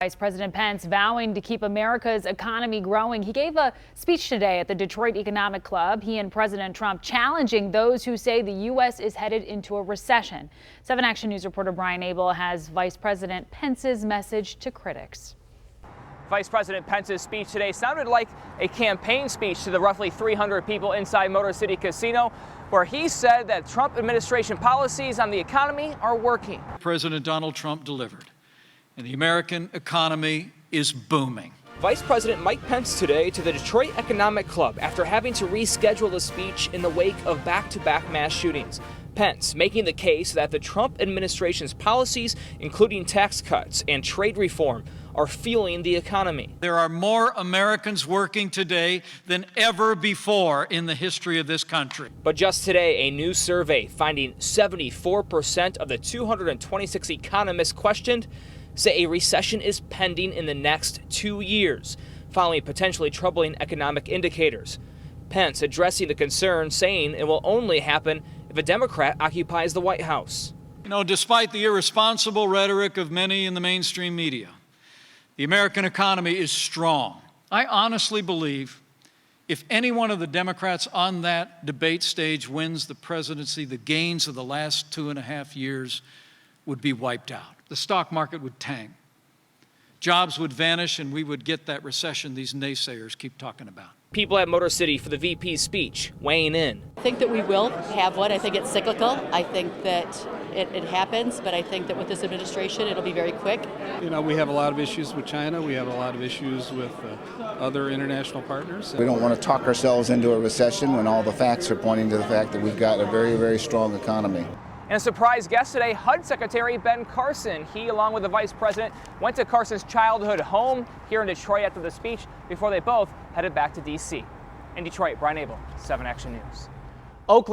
Vice President Pence vowing to keep America's economy growing. He gave a speech today at the Detroit Economic Club. He and President Trump challenging those who say the U.S. is headed into a recession. 7 Action News reporter Brian Abel has Vice President Pence's message to critics. Vice President Pence's speech today sounded like a campaign speech to the roughly 300 people inside Motor City Casino, where he said that Trump administration policies on the economy are working. President Donald Trump delivered, and the American economy is booming. Vice President Mike Pence today to the Detroit Economic Club after having to reschedule the speech in the wake of back-to-back mass shootings. Pence making the case that the Trump administration's policies, including tax cuts and trade reform, are fueling the economy. There are more Americans working today than ever before in the history of this country. But just today, a new survey finding 74% of the 226 economists questioned say a recession is pending in the next 2 years, following potentially troubling economic indicators. Pence addressing the concern, saying it will only happen if a Democrat occupies the White House. You know, despite the irresponsible rhetoric of many in the mainstream media, the American economy is strong. I honestly believe if any one of the Democrats on that debate stage wins the presidency, the gains of the last 2.5 years would be wiped out. The stock market would tank. Jobs would vanish, and we would get that recession these naysayers keep talking about. People at Motor City for the VP's speech weighing in. I think that we will have one. I think it's cyclical. I think that it happens, but I think that with this administration, it'll be very quick. You know, we have a lot of issues with China. We have a lot of issues with other international partners. We don't want to talk ourselves into a recession when all the facts are pointing to the fact that we've got a very, very strong economy. And a surprise guest today, HUD Secretary Ben Carson. He, along with the Vice President, went to Carson's childhood home here in Detroit after the speech before they both headed back to D.C. In Detroit, Brian Abel, 7 Action News.